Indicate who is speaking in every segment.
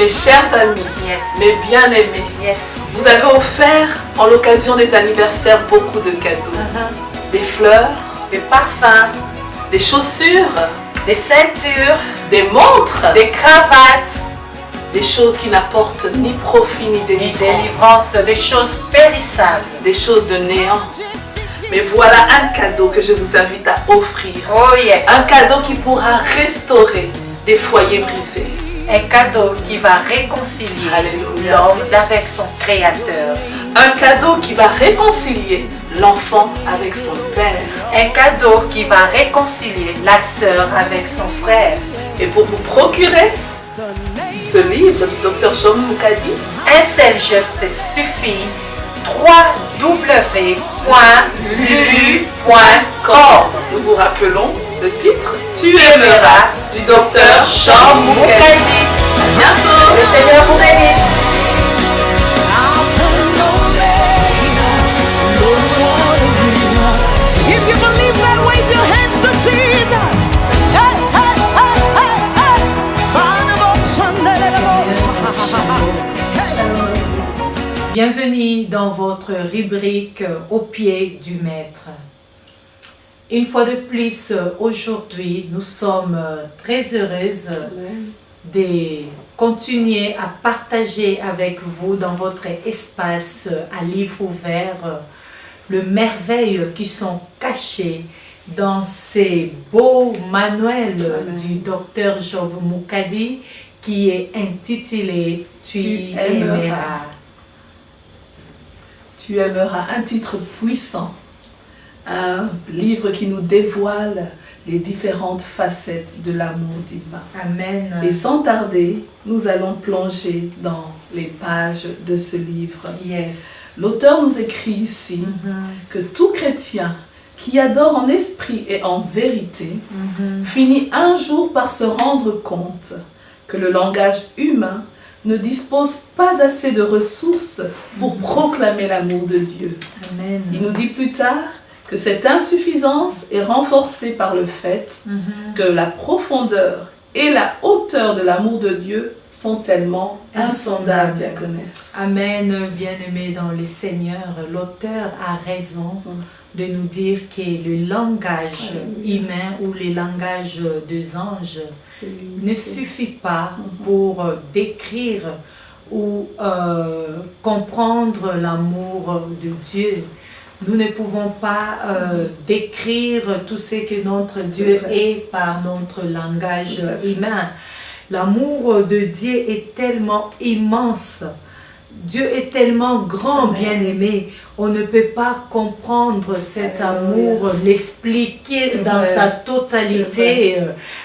Speaker 1: Mes chers amis, mes bien-aimés, vous avez offert en l'occasion des anniversaires beaucoup de cadeaux. Des fleurs,
Speaker 2: des parfums,
Speaker 1: des chaussures,
Speaker 2: des ceintures,
Speaker 1: des montres,
Speaker 2: des cravates,
Speaker 1: des choses qui n'apportent ni profit ni
Speaker 2: délivrance, des choses périssables,
Speaker 1: des choses de néant. Mais voilà un cadeau que je vous invite à offrir.
Speaker 2: Oh yes.
Speaker 1: Un cadeau qui pourra restaurer des foyers brisés.
Speaker 2: Un cadeau qui va réconcilier l'homme avec son créateur.
Speaker 1: Un cadeau qui va réconcilier l'enfant avec son père.
Speaker 2: Un cadeau qui va réconcilier la sœur avec son frère.
Speaker 1: Et pour vous procurer ce livre du Dr Job Moukadi,
Speaker 2: un seul geste suffit. www.lulu.com.
Speaker 1: Nous vous rappelons le titre Tu aimeras du Dr Job Moukadi. À bientôt.
Speaker 2: Le Seigneur vous bénisse.
Speaker 3: If you believe that, wave your hands to Jesus. Hey, hey, hey, hey, hey.
Speaker 2: Bienvenue dans votre rubrique Au pied du Maître. Une fois de plus, aujourd'hui, nous sommes très heureuses de continuer à partager avec vous dans votre espace à livre ouvert les merveilles qui sont cachées dans ces beaux manuels du Dr Job Moukadi qui est intitulé Tu aimeras.
Speaker 1: Tu aimeras, un titre puissant, un livre qui nous dévoile les différentes facettes de l'amour divin.
Speaker 2: Amen.
Speaker 1: Et sans tarder, nous allons plonger dans les pages de ce livre.
Speaker 2: Yes.
Speaker 1: L'auteur nous écrit ici que tout chrétien qui adore en esprit et en vérité finit un jour par se rendre compte que le langage humain ne dispose pas assez de ressources pour proclamer l'amour de Dieu.
Speaker 2: Amen.
Speaker 1: Il nous dit plus tard que cette insuffisance est renforcée par le fait que la profondeur et la hauteur de l'amour de Dieu sont tellement insondables, diaconesse.
Speaker 2: Amen, bien-aimé dans le Seigneur. L'auteur a raison de nous dire que le langage humain ou le langage des anges ne suffit pas pour décrire ou comprendre l'amour de Dieu. Nous ne pouvons pas décrire tout ce que notre Dieu est par notre langage humain. L'amour de Dieu est tellement immense. Dieu est tellement grand, bien-aimé. On ne peut pas comprendre cet amour, l'expliquer dans sa totalité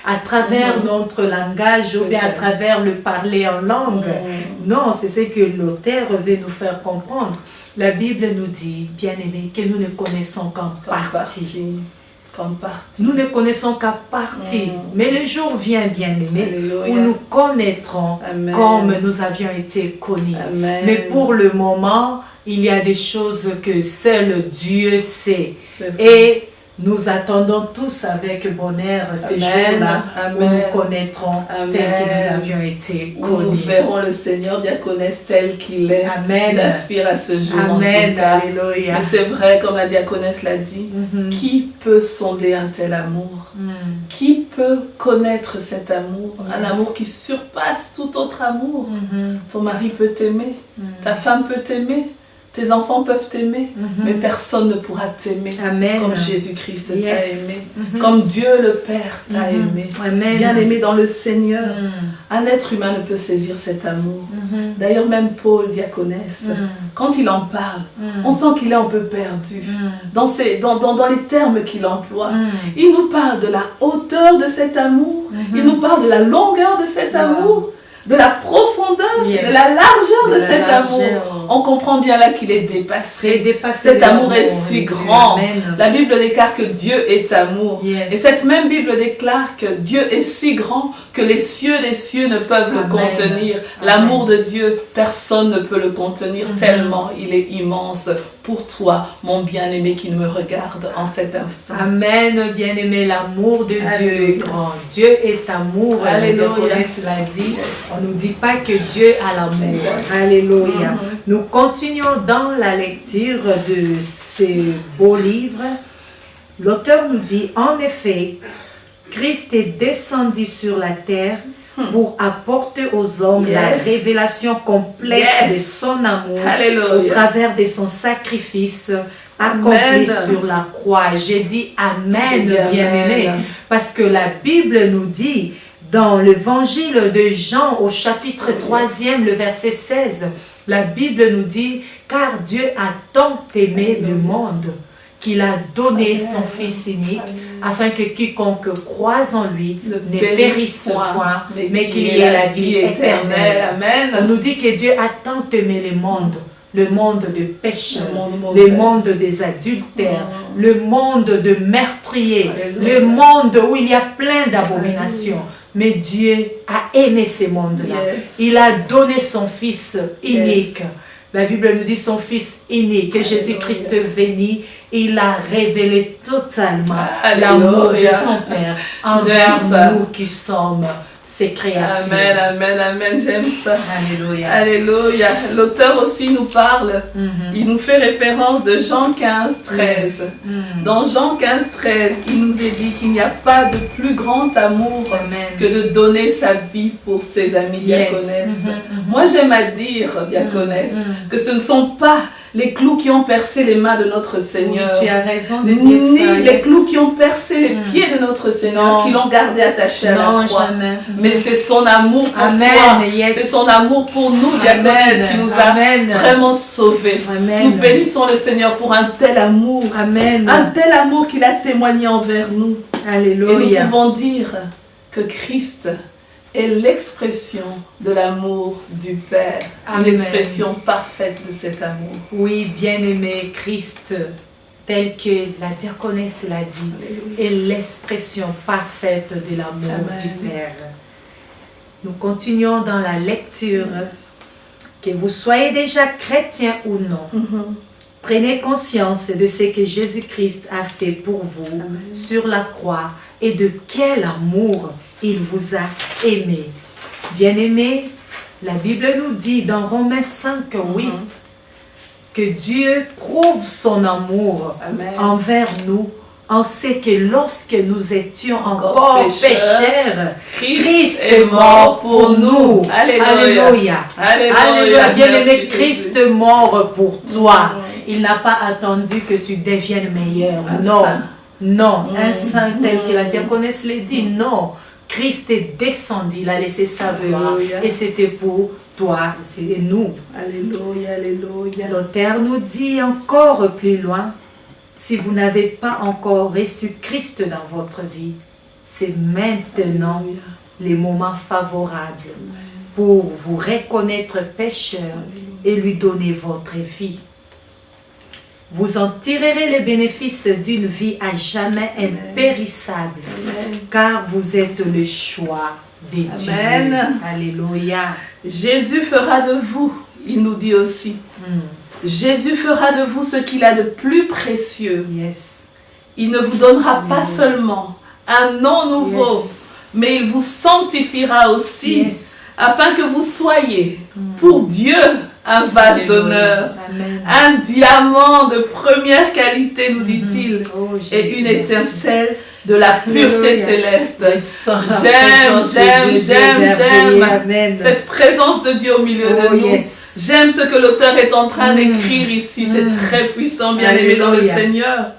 Speaker 2: à travers notre langage ou bien à travers le parler en langue. Non, c'est ce que l'auteur veut nous faire comprendre. La Bible nous dit, bien-aimé, que nous ne connaissons qu'en partie. Nous ne connaissons qu'à partie. Mais le jour vient, bien-aimé, où nous connaîtrons comme nous avions été connus.
Speaker 1: Amen.
Speaker 2: Mais pour le moment, il y a des choses que seul Dieu sait. Et nous attendons tous avec bonheur ces jours-là où nous connaîtrons tel que nous avions été connus.
Speaker 1: Nous verrons le Seigneur, diaconesse, tel qu'il est.
Speaker 2: Amen.
Speaker 1: J'aspire à ce jour en tout cas.
Speaker 2: Alléluia.
Speaker 1: Mais c'est vrai, comme la diaconesse l'a dit, qui peut sonder un tel amour? Qui peut connaître cet amour? Un amour qui surpasse tout autre amour. Ton mari peut t'aimer, ta femme peut t'aimer, tes enfants peuvent t'aimer, mais personne ne pourra t'aimer comme Jésus-Christ t'a aimé, comme Dieu le Père t'a aimé. Bien aimé dans le Seigneur. Un être humain ne peut saisir cet amour. D'ailleurs, même Paul, diaconesse, quand il en parle, on sent qu'il est un peu perdu. Dans les termes qu'il emploie, il nous parle de la hauteur de cet amour, il nous parle de la longueur de cet amour, de la profondeur, de la largeur de cet amour. On comprend bien là qu'il est dépassé. Cet amour est si grand.
Speaker 2: Amen.
Speaker 1: La Bible déclare que Dieu est amour. Et cette même Bible déclare que Dieu est si grand que les cieux des cieux ne peuvent le contenir. L'amour de Dieu, personne ne peut le contenir tellement il est immense. Pour toi, mon bien-aimé qui me regarde en cet instant.
Speaker 2: Amen, bien-aimé, l'amour de Dieu est grand. Dieu est amour. Alléluia. Cela dit, On ne nous dit pas que Dieu a l'amour. Alléluia. Nous continuons dans la lecture de ces beaux livres. L'auteur nous dit, en effet, Christ est descendu sur la terre pour apporter aux hommes la révélation complète de son amour au travers de son sacrifice accompli sur la croix. J'ai dit Amen, bien-aimé, parce que la Bible nous dit dans l'évangile de Jean au chapitre 3e, le verset 16, la Bible nous dit, car Dieu a tant aimé le monde qu'il a donné son Fils unique, afin que quiconque croise en lui ne périsse point, mais qu'il y ait la vie éternelle.
Speaker 1: Amen.
Speaker 2: On nous dit que Dieu a tant aimé le monde de pécheurs, le monde des adultères, le monde de meurtriers, le monde où il y a plein d'abominations. Mais Dieu a aimé ces mondes-là. Il a donné son Fils unique. La Bible nous dit son Fils unique, que Jésus-Christ venu, il a révélé totalement l'amour de son Père envers nous qui sommes ses créatures.
Speaker 1: Amen, amen, amen, j'aime ça.
Speaker 2: Alléluia.
Speaker 1: Alléluia. L'auteur aussi nous parle, il nous fait référence de Jean 15, 13. Dans Jean 15, 13, il nous est dit qu'il n'y a pas de plus grand amour que de donner sa vie pour ses amis diaconesses. Moi j'aime à dire, diaconesses, que ce ne sont pas les clous qui ont percé les mains de notre Seigneur.
Speaker 2: Oui, tu as raison de dire ça.
Speaker 1: Ni les clous qui ont percé les pieds de notre Seigneur, qui l'ont gardé attaché à la croix.
Speaker 2: Jamais.
Speaker 1: Mais c'est son amour pour toi. C'est son amour pour nous, diaconesses, qui nous a vraiment sauvés. Nous bénissons le Seigneur pour un tel amour. Un tel amour qu'il a témoigné envers nous.
Speaker 2: Alléluia.
Speaker 1: Et nous pouvons dire que Christ est l'expression de l'amour du Père, l'expression parfaite de cet amour.
Speaker 2: Oui, bien-aimé, Christ, tel que la diaconesse l'a dit, est l'expression parfaite de l'amour du Père. Nous continuons dans la lecture. Que vous soyez déjà chrétien ou non, prenez conscience de ce que Jésus-Christ a fait pour vous sur la croix et de quel amour il vous a aimé. Bien-aimé, la Bible nous dit dans Romains 5, 8 que Dieu prouve son amour envers nous en ce que lorsque nous étions encore pécheurs, Christ est mort pour nous. Alléluia. Alléluia. Bien-aimé, Christ est mort pour toi. Il n'a pas attendu que tu deviennes meilleur. Non. Un saint tel que la diaconesse l'a dit, non. Christ est descendu, il a laissé sa gloire et c'était pour toi, c'est nous.
Speaker 1: Alléluia, alléluia.
Speaker 2: L'auteur nous dit encore plus loin, si vous n'avez pas encore reçu Christ dans votre vie, c'est maintenant les moments favorables pour vous reconnaître pécheur et lui donner votre vie. Vous en tirerez les bénéfices d'une vie à jamais impérissable, car vous êtes le choix de Dieu. Alléluia.
Speaker 1: Jésus fera de vous, il nous dit aussi, Jésus fera de vous ce qu'il a de plus précieux. Il ne vous donnera pas seulement un nom nouveau, mais il vous sanctifiera aussi, afin que vous soyez pour Dieu un vase d'honneur, un diamant de première qualité, nous dit-il, et une étincelle de la pureté céleste. J'aime cette présence de Dieu au milieu de nous. J'aime ce que l'auteur est en train d'écrire ici. C'est très puissant, bien aimé dans le Seigneur.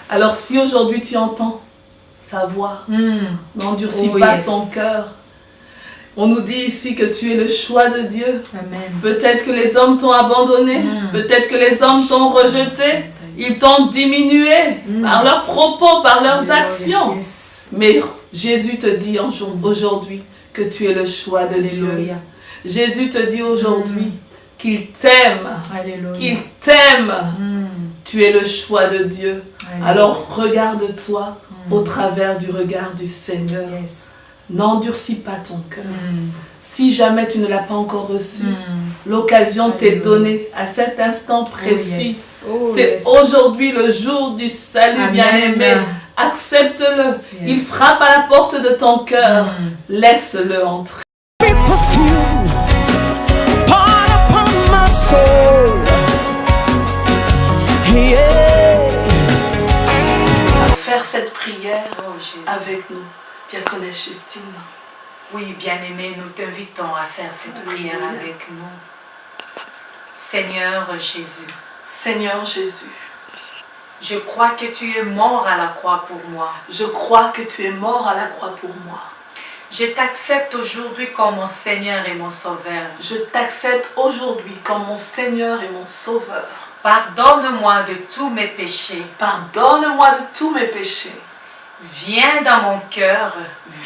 Speaker 1: Alors si aujourd'hui tu entends sa voix, n'endurcis pas ton cœur. On nous dit ici que tu es le choix de Dieu. Peut-être que les hommes t'ont abandonné. Peut-être que les hommes t'ont rejeté. Ils t'ont diminué par leurs propos, par leurs actions. Mais Jésus te dit aujourd'hui que tu es le choix de Dieu. Jésus te dit aujourd'hui qu'il t'aime. Qu'il t'aime. Tu es le choix de Dieu. Alors regarde-toi au travers du regard du Seigneur. N'endurcis pas ton cœur. Si jamais tu ne l'as pas encore reçu, l'occasion t'est donnée à cet instant précis. C'est aujourd'hui le jour du salut, bien-aimé. Accepte-le. Il frappe à la porte de ton cœur. Laisse-le entrer.
Speaker 3: soul. Yeah.
Speaker 1: À faire cette prière avec nous, diaconesse Justine.
Speaker 2: Oui, bien-aimé, nous t'invitons à faire cette prière avec nous. Seigneur Jésus.
Speaker 1: Seigneur Jésus.
Speaker 2: Je crois que tu es mort à la croix pour moi.
Speaker 1: Je crois que tu es mort à la croix pour moi.
Speaker 2: Je t'accepte aujourd'hui comme mon Seigneur et mon Sauveur.
Speaker 1: Je t'accepte aujourd'hui comme mon Seigneur et mon Sauveur.
Speaker 2: Pardonne-moi de tous mes péchés.
Speaker 1: Pardonne-moi de tous mes péchés.
Speaker 2: Viens dans mon cœur.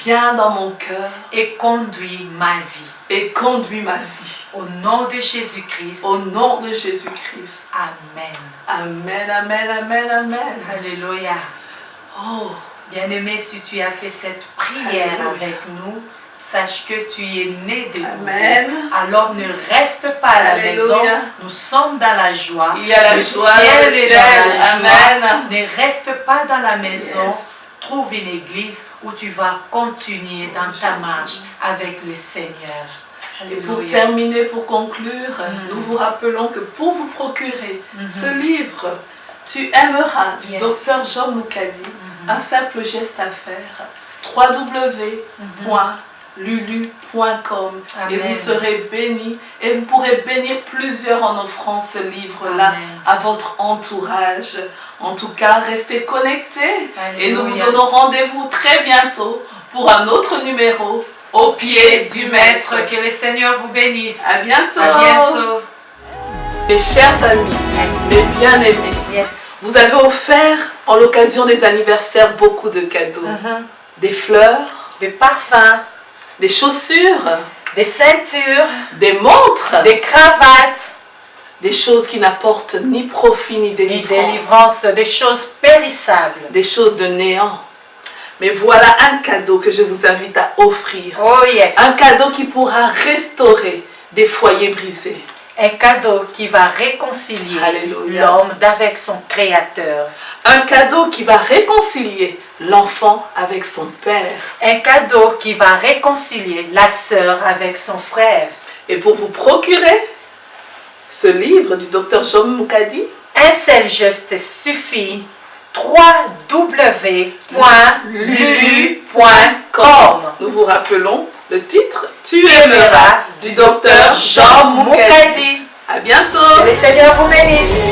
Speaker 1: Viens dans mon cœur.
Speaker 2: Et conduis ma vie.
Speaker 1: Et conduis ma vie.
Speaker 2: Au nom de Jésus-Christ.
Speaker 1: Au nom de Jésus-Christ.
Speaker 2: Amen.
Speaker 1: Amen, amen, amen, amen.
Speaker 2: Alléluia.
Speaker 1: Oh,
Speaker 2: bien-aimé, si tu as fait cette prière avec nous, sache que tu es né de nouveau. Alors ne reste pas à la maison. Nous sommes dans la joie.
Speaker 1: Il y a la
Speaker 2: le
Speaker 1: joie.
Speaker 2: Ciel est dans la
Speaker 1: Amen.
Speaker 2: joie. Ne reste pas dans la maison. Trouve une église où tu vas continuer dans ta marche avec le Seigneur.
Speaker 1: Et pour terminer, pour conclure, nous vous rappelons que pour vous procurer ce livre, Tu aimeras, du Dr Job Moukadi, un simple geste à faire, www.lulu.com, et vous serez bénis et vous pourrez bénir plusieurs en offrant ce livre-là à votre entourage. En tout cas, restez connectés et nous vous donnons rendez-vous très bientôt pour un autre numéro au pied du Maître.
Speaker 2: Que le Seigneur vous bénisse.
Speaker 1: À bientôt.
Speaker 2: À bientôt.
Speaker 1: Mes chers amis, mes bien-aimés, vous avez offert en l'occasion des anniversaires beaucoup de cadeaux. Des fleurs,
Speaker 2: des parfums,
Speaker 1: des chaussures,
Speaker 2: des ceintures,
Speaker 1: des montres,
Speaker 2: des cravates,
Speaker 1: des choses qui n'apportent ni profit ni délivrance,
Speaker 2: des choses périssables,
Speaker 1: des choses de néant. Mais voilà un cadeau que je vous invite à offrir.
Speaker 2: Oh yes.
Speaker 1: Un cadeau qui pourra restaurer des foyers brisés.
Speaker 2: Un cadeau qui va réconcilier l'homme avec son Créateur.
Speaker 1: Un cadeau qui va réconcilier l'enfant avec son père.
Speaker 2: Un cadeau qui va réconcilier la sœur avec son frère.
Speaker 1: Et pour vous procurer ce livre du Dr Job Moukadi,
Speaker 2: un seul geste suffit. www.lulu.com.
Speaker 1: Nous vous rappelons le titre Tu aimeras du Dr Job Moukadi. À bientôt.
Speaker 2: Que le Seigneur vous bénisse.